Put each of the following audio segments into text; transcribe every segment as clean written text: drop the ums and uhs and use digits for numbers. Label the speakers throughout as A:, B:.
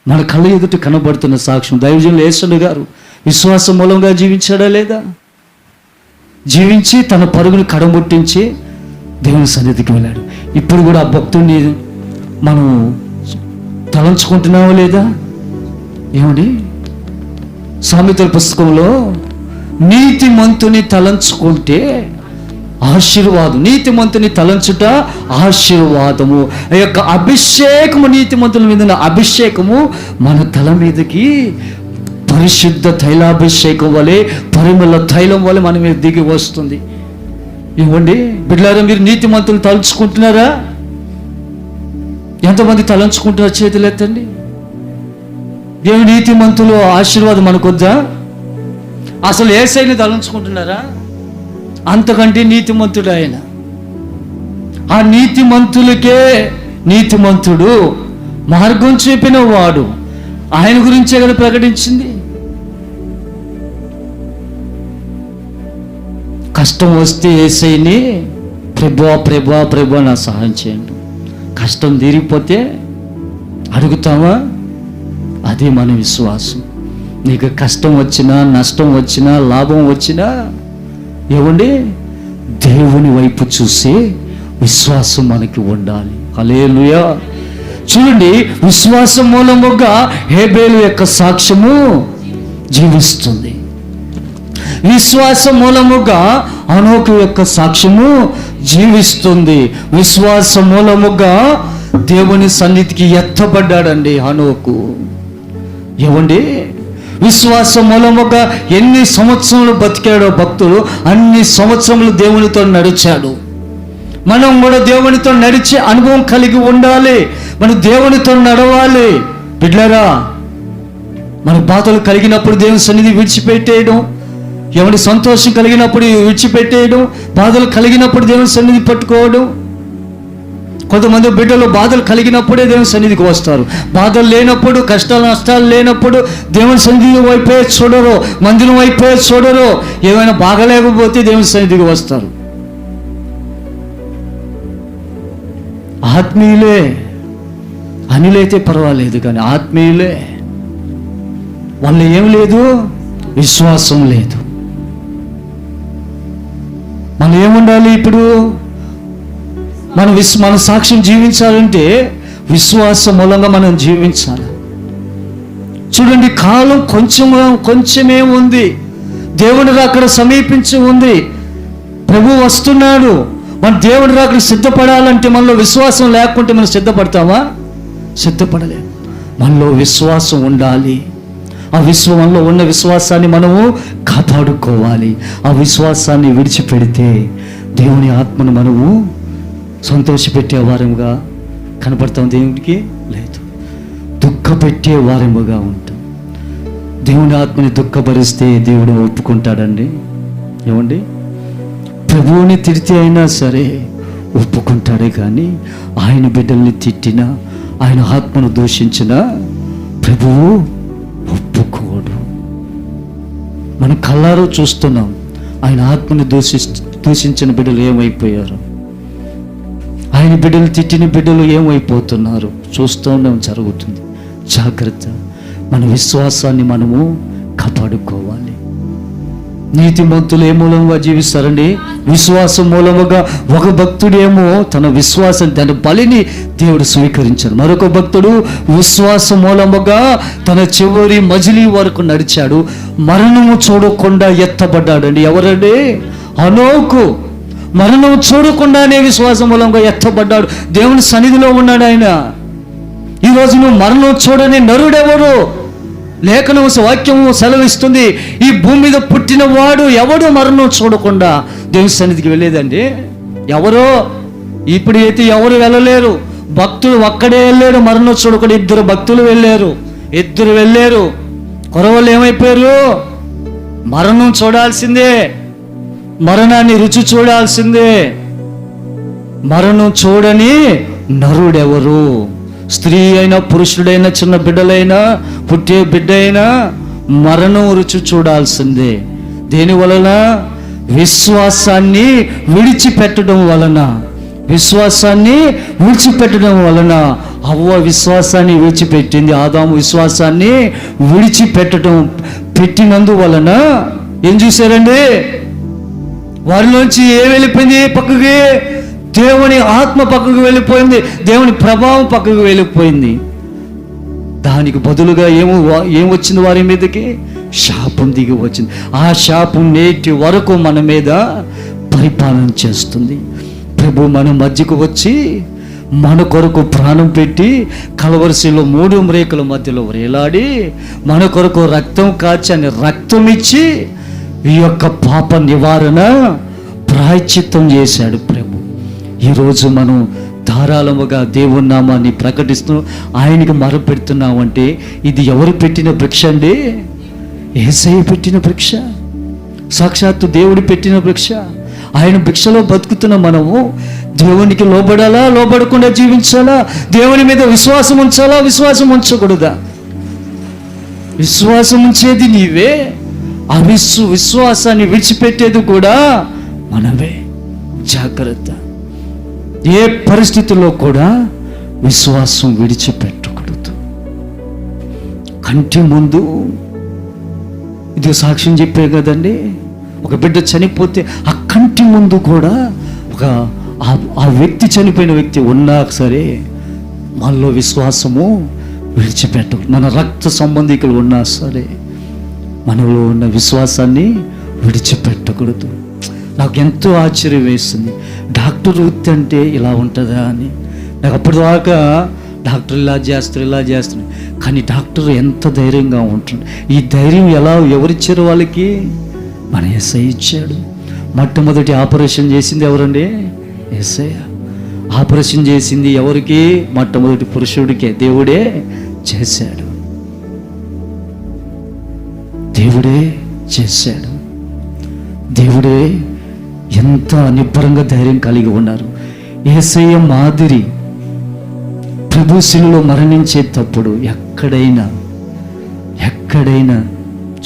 A: మన కళ్ళ ఎదుట కనబడుతున్న సాక్ష్యం. దైవజనులు యేసయ్య గారు విశ్వాసం మూలంగా జీవించాడా లేదా? జీవించి తన పరుగును కడముట్టించి దేవుని సన్నిధికి వెళ్ళాడు. ఇప్పుడు కూడా ఆ భక్తుడిని మనం తలంచుకుంటున్నామా లేదా? ఏమండి, సామెతల పుస్తకంలో నీతిమంతుని తలంచుకుంటే ఆశీర్వాదం, నీతిమంతుని తలంచుట ఆశీర్వాదము. ఆ యొక్క అభిషేకము, నీతిమంతుల మీద ఉన్న అభిషేకము మన తల మీదకి పరిశుద్ధ తైలాభిషేకం వలె, పరిమళ తైలం వలె మన మీద దిగి వస్తుంది. ఇవ్వండి బిడ్డలారా, మీరు నీతిమంతులు తలుచుకుంటున్నారా? ఎంతమంది తలంచుకుంటున్నారు? చేతులు ఎత్తండి. దేవుని నీతిమంతులు ఆశీర్వాదం మనకొద్దా? అసలు యేసయ్యని తలంచుకుంటున్నారా? అంతకంటే నీతిమంతుడు ఆయన. ఆ నీతిమంతులకే నీతిమంతుడు, మార్గం చూపిన వాడు, ఆయన గురించే కదా ప్రకటించింది. కష్టం వస్తే యేసయ్యని ప్రభువా ప్రభువా ప్రభువా నా సహాయం చేయండి. కష్టం తీరిపోతే అడుగుతావా? అదే మన విశ్వాసం. నీకు కష్టం వచ్చినా, నష్టం వచ్చినా, లాభం వచ్చినా ఏమండి, దేవుని వైపు చూసి విశ్వాసం మనకి ఉండాలి. హల్లెలూయా. చూడండి, విశ్వాసం మూలముగా హేబేలు యొక్క సాక్ష్యము జీవిస్తుంది. విశ్వాసం మూలముగా హనోకు యొక్క సాక్ష్యము జీవిస్తుంది. విశ్వాసం మూలముగా దేవుని సన్నిధికి ఎత్తబడ్డాడండి హనోకు. ఏమండి, విశ్వాసం మూలముగా ఎన్ని సంవత్సరములు బతికాడో భక్తుడు, అన్ని సంవత్సరములు దేవునితో నడిచాడు. మనం కూడా దేవునితో నడిచే అనుభవం కలిగి ఉండాలి. మనం దేవునితో నడవాలి. బిడ్డలారా, మన బాధలు కలిగినప్పుడు దేవుని సన్నిధి విడిచిపెట్టేయడం, ఎవరి సంతోషం కలిగినప్పుడు విడిచిపెట్టేయడం, బాధలు కలిగినప్పుడు దేవుని సన్నిధి పట్టుకోవడం. కొంతమంది బిడ్డలు బాధలు కలిగినప్పుడే దేవుని సన్నిధికి వస్తారు. బాధలు లేనప్పుడు, కష్టాలు నష్టాలు లేనప్పుడు దేవుని సన్నిధి వైపే చూడరు, మందిరం వైపే చూడరు. ఏమైనా బాగలేకపోతే దేవుని సన్నిధికి వస్తారు. ఆత్మీయులే, అనిలైతే పర్వాలేదు, కానీ ఆత్మీయులే వాళ్ళు ఏం లేదు, విశ్వాసం లేదు. మనం ఏముండాలి? ఇప్పుడు మన సాక్ష్యం జీవించాలంటే విశ్వాసం మూలంగా మనం జీవించాలి. చూడండి, కాలం కొంచెమే ఉంది. దేవుని రాకడ సమీపించి ఉంది. ప్రభు వస్తున్నాడు. మన దేవుని రాకడ సిద్ధపడాలంటే మనలో విశ్వాసం లేకుంటే మనం సిద్ధపడతామా? సిద్ధపడలేము. మనలో విశ్వాసం ఉండాలి. మనలో ఉన్న విశ్వాసాన్ని మనము కాపాడుకోవాలి. ఆ విశ్వాసాన్ని విడిచిపెడితే దేవుని ఆత్మను మనము సంతోషపెట్టే వారముగా కనపడతాం, దేవుడికి లేదు. దుఃఖపెట్టే వారముగా ఉంటాం. దేవుని ఆత్మని దుఃఖపరిస్తే దేవుడు ఒప్పుకుంటాడండి? ఏమండి, ప్రభువుని తిడితే అయినా సరే ఒప్పుకుంటాడే, కానీ ఆయన బిడ్డల్ని తిట్టినా, ఆయన ఆత్మను దూషించినా ప్రభువు ఒప్పుకోడు. మనం కళ్ళారో చూస్తున్నాం, ఆయన ఆత్మని దూషించిన బిడ్డలు ఏమైపోయారు, ఆయన బిడ్డలు తిట్టిన బిడ్డలు ఏమైపోతున్నారు చూస్తున్నాం, జరుగుతుంది. జాగ్రత్త. మన విశ్వాసాన్ని మనము కాపాడుకోవాలి. నీతిమంతులు ఏ మూలంగా జీవిస్తారండి? విశ్వాసం మూలముగా. ఒక భక్తుడేమో తన విశ్వాసం, తన బలిని దేవుడు స్వీకరించాడు. మరొక భక్తుడు విశ్వాసం మూలముగా తన చివరి మజిలీ వరకు నడిచాడు. మరణము చూడకుండా ఎత్తబడ్డాడండి. ఎవరండి? హనోకు. మరణం చూడకుండానే విశ్వాసం మూలంగా ఎత్తబడ్డాడు. దేవుని సన్నిధిలో ఉన్నాడు ఆయన. ఈరోజు నువ్వు మరణం చూడని నరుడెవరు? లేఖనం వాక్యము సెలవిస్తుంది, ఈ భూమి మీద పుట్టిన వాడు ఎవడు మరణం చూడకుండా దేవుని సన్నిధికి వెళ్ళేదండి? ఎవరో ఇప్పుడు అయితే ఎవరు వెళ్ళలేరు. భక్తులు ఒక్కడే వెళ్ళాడు మరణం చూడకుండా. ఇద్దరు భక్తులు వెళ్ళారు. కొరవలు ఏమైపోయారు? మరణం చూడాల్సిందే, మరణాన్ని రుచి చూడాల్సిందే. మరణం చూడని నరుడెవరు? స్త్రీ అయినా, పురుషుడైనా, చిన్న బిడ్డలైనా, పుట్టే బిడ్డ అయినా మరణం రుచి చూడాల్సిందే. దేని వలన? విశ్వాసాన్ని విడిచిపెట్టడం వలన. విశ్వాసాన్ని విడిచిపెట్టడం వలన హవ్వ విశ్వాసాన్ని విడిచిపెట్టింది, ఆదాము విశ్వాసాన్ని పెట్టినందు వలన ఏం చూశారండి? వారిలోంచి ఏం వెళ్ళిపోయింది? పక్కకి దేవుని ఆత్మ పక్కకు వెళ్ళిపోయింది, దేవుని ప్రభావం పక్కకు వెళ్ళిపోయింది. దానికి బదులుగా ఏం వచ్చింది? వారి మీదకి శాపం దిగి వచ్చింది. ఆ శాపం నేటి వరకు మన మీద పరిపాలన చేస్తుంది. ప్రభు మన మధ్యకు వచ్చి మన కొరకు ప్రాణం పెట్టి కలవరిశిలో 3 మ్రేకుల మధ్యలో వేలాడి మన కొరకు రక్తం కాచి అని రక్తం ఇచ్చి ఈ యొక్క పాప నివారణ ప్రాయశ్చిత్తం చేశాడు ప్రభు. ఈరోజు మనం ధారాళముగా దేవుని నామాన్ని ప్రకటిస్తూ ఆయనకి మొరపెడుతున్నామంటే ఇది ఎవరు పెట్టిన భిక్ష అండి? యేసయ్య పెట్టిన భిక్ష, సాక్షాత్తు దేవుడు పెట్టిన భిక్ష. ఆయన భిక్షలో బతుకుతున్న మనము దేవునికి లోబడాలా, లోబడకుండా జీవించాలా? దేవుని మీద విశ్వాసం ఉంచాలా, విశ్వాసం ఉంచకూడదా? విశ్వాసం ఉంచేది నీవే, విశ్వాసాన్ని విడిచిపెట్టేది కూడా మనమే. జాగ్రత్త. ఏ పరిస్థితుల్లో కూడా విశ్వాసం విడిచిపెట్టకూడదు. కంటి ముందు ఇది సాక్ష్యం చెప్పే కదండి, ఒక బిడ్డ చనిపోతే ఆ కంటి ముందు కూడా ఆ వ్యక్తి, చనిపోయిన వ్యక్తి ఉన్నా సరే మనలో విశ్వాసము విడిచిపెట్టకూడదు. మన రక్త సంబంధికులు ఉన్నా సరే మనలో ఉన్న విశ్వాసాన్ని విడిచిపెట్టకూడదు. నాకు ఎంతో ఆశ్చర్యం వేస్తుంది, డాక్టర్ వృత్తి అంటే ఇలా ఉంటుందా అని. నాకు అప్పటిదాకా డాక్టర్ ఇలా చేస్తారు, కానీ డాక్టర్ ఎంత ధైర్యంగా ఉంటుంది. ఈ ధైర్యం ఎవరిచ్చారు వాళ్ళకి? మన యేసయ్య ఇచ్చాడు. మొట్టమొదటి ఆపరేషన్ చేసింది ఎవరండి? యేసయ్య. ఆపరేషన్ చేసింది ఎవరికి? మొట్టమొదటి పురుషుడికే. దేవుడే చేశాడు, దేవుడే చేశాడు. దేవుడే ఎంత నిబ్బరంగా ధైర్యం కలిగి ఉన్నారు. యేసయ్య మాదిరి ప్రభు శిలువలో మరణించేటప్పుడు ఎక్కడైనా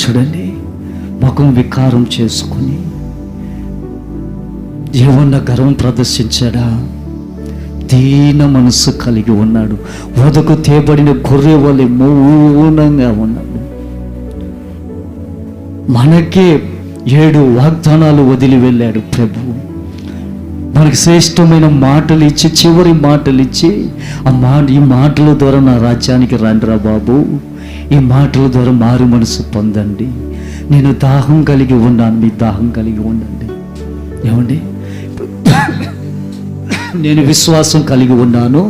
A: చూడండి, ముఖం వికారం చేసుకుని ఏమన్నా గర్వం ప్రదర్శించాడా? దీన మనస్సు కలిగి ఉన్నాడు. వదకు తేబడిన గొర్రె వలె మౌనంగా ఉన్నాడు. మనకే 7 వాగ్దానాలు వదిలి వెళ్ళాడు ప్రభు. మనకి శ్రేష్టమైన మాటలు ఇచ్చి, చివరి మాటలు ఇచ్చి, ఈ మాటల ద్వారా నా రాజ్యానికి రండిరా బాబు, ఈ మాటల ద్వారా మారు మనసు పొందండి, నేను దాహం కలిగి ఉన్నాను, మీ దాహం కలిగి ఉండండి. ఏమండి? నేను విశ్వాసం కలిగి ఉన్నాను,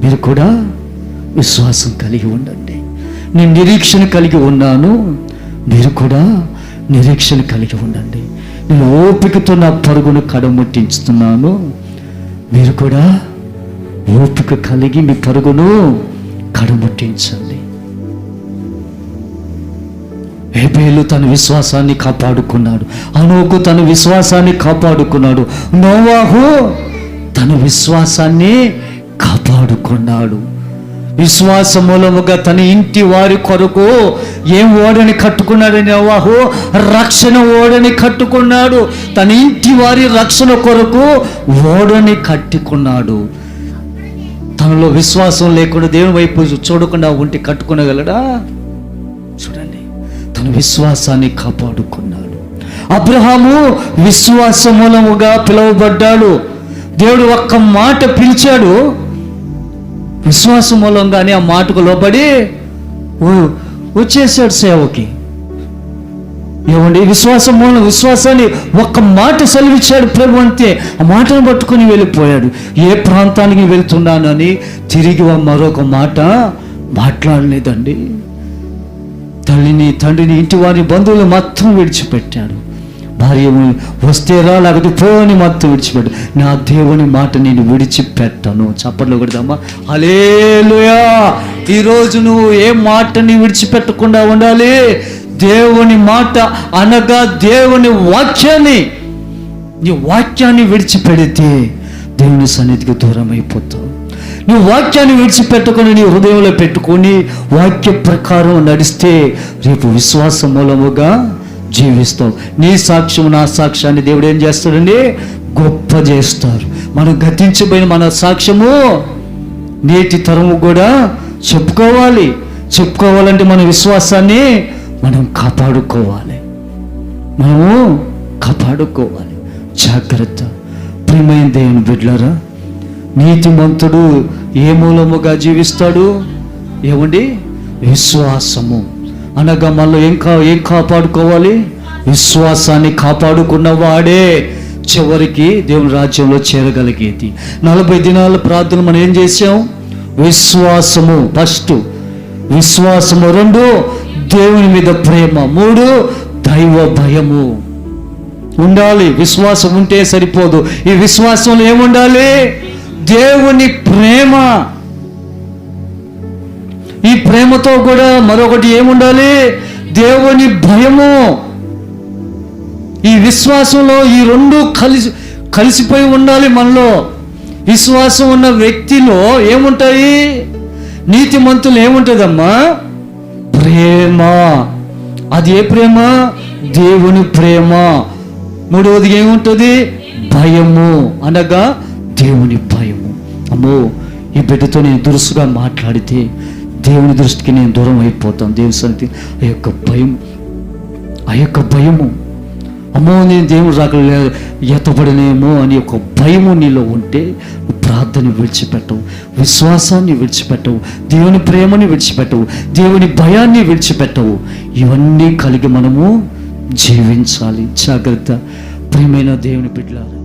A: మీరు కూడా విశ్వాసం కలిగి ఉండండి. నేను నిరీక్షణ కలిగి ఉన్నాను, మీరు కూడా నిరీక్షణ కలిగి ఉండండి. నేను ఓపికతో నా పరుగును కడముట్టించుతున్నాను, మీరు కూడా ఓపిక కలిగి మీ పరుగును కడముట్టించండి. హేబేలు తన విశ్వాసాన్ని కాపాడుకున్నాడు, హనోకు తన విశ్వాసాన్ని కాపాడుకున్నాడు, నోవాహు తన విశ్వాసాన్ని కాపాడుకున్నాడు. విశ్వాస మూలముగా తన ఇంటి వారి కొరకు ఏం ఓడని కట్టుకున్నాడు నోవాహు? రక్షణ ఓడని కట్టుకున్నాడు. తన ఇంటి వారి రక్షణ కొరకు ఓడని కట్టుకున్నాడు. తనలో విశ్వాసం లేకుండా దేవుని వైపు చూడకుండా ఉంటే కట్టుకునగలడా? చూడండి, తన విశ్వాసాన్ని కాపాడుకున్నాడు. అబ్రహాము విశ్వాస మూలముగా పిలువబడ్డాడు. దేవుడు ఒక్క మాట పిలిచాడు, విశ్వాసం మూలంగానే ఆ మాటకు లోబడి వచ్చేసాడు సేవకి. ఏమండి? విశ్వాసాన్ని ఒక్క మాట సెలవిచ్చాడు ప్రభు, అంతే. ఆ మాటను పట్టుకుని వెళ్ళిపోయాడు. ఏ ప్రాంతానికి వెళ్తున్నానని తిరిగి మరొక మాట మాట్లాడలేదండి. తల్లిని, తండ్రిని, ఇంటి వారిని, బంధువులు మొత్తం విడిచిపెట్టాడు. భార్య వస్తే రా, లేకపోతే పోని మొత్తం విడిచిపెట్టు. నా దేవుని మాట నేను విడిచిపెట్టను. చప్పట్లు కొడదామా? హల్లెలూయా. ఈరోజు నువ్వు ఏ మాటని విడిచిపెట్టకుండా ఉండాలి? దేవుని మాట అనగా దేవుని వాక్యాన్ని. నీ వాక్యాన్ని విడిచిపెడితే దేవుని సన్నిధికి దూరం అయిపోతావు. నువ్వు వాక్యాన్ని విడిచిపెట్టుకొని నీ హృదయంలో పెట్టుకొని వాక్య ప్రకారం నడిస్తే రేపు విశ్వాస మూలముగా జీవిస్తావు. నీ సాక్ష్యం, నా సాక్ష్యాన్ని దేవుడు ఏం చేస్తాడండి? గొప్ప చేస్తారు. మనం గతించబోయిన మన సాక్ష్యము నేటి తరము కూడా చెప్పుకోవాలంటే మన విశ్వాసాన్ని మనం కాపాడుకోవాలి. జాగ్రత్త. ప్రియమైన దేవుని బిడ్డలారా, నీతిమంతుడు ఏ మూలముగా జీవిస్తాడు? ఏమండి? విశ్వాసము అనగా మనలో ఏం కాపాడుకోవాలి? విశ్వాసాన్ని కాపాడుకున్న వాడే చివరికి దేవుని రాజ్యంలో చేరగలిగేది. 40 దినాల ప్రార్థన మనం ఏం చేసాం? విశ్వాసము ఫస్ట్, విశ్వాసము 2 దేవుని మీద ప్రేమ, 3 దైవ భయము ఉండాలి. విశ్వాసం ఉంటే సరిపోదు. ఈ విశ్వాసంలో ఏముండాలి? దేవుని ప్రేమ. ఈ ప్రేమతో కూడా మరొకటి ఏముండాలి? దేవుని భయము. ఈ విశ్వాసంలో ఈ 2 కలిసిపోయి ఉండాలి మనలో. విశ్వాసం ఉన్న వ్యక్తిలో ఏముంటాయి? నీతిమంతులు ఏముంటుందమ్మా? ప్రేమ. అది ఏ ప్రేమ? దేవుని ప్రేమ. 3వది ఏముంటుంది? భయము అనగా దేవుని భయము. అమ్మో, ఈ బిడ్డతో నేను దురుసుగా మాట్లాడితే దేవుని దృష్టికి నేను దూరం అయిపోతాను. దేవుని సన్నిధి ఆ యొక్క భయము, అమ్మో నేను దేవుడు రాకలే ఎత్తబడనేమో అని ఒక భయము నీలో ఉంటే ప్రార్థన విడిచిపెట్టవు, విశ్వాసాన్ని విడిచిపెట్టవు, దేవుని ప్రేమని విడిచిపెట్టవు, దేవుని భయాన్ని విడిచిపెట్టవు. ఇవన్నీ కలిగి మనము జీవించాలి. జాగ్రత్త. ప్రియమైన దేవుని బిడ్డలారా,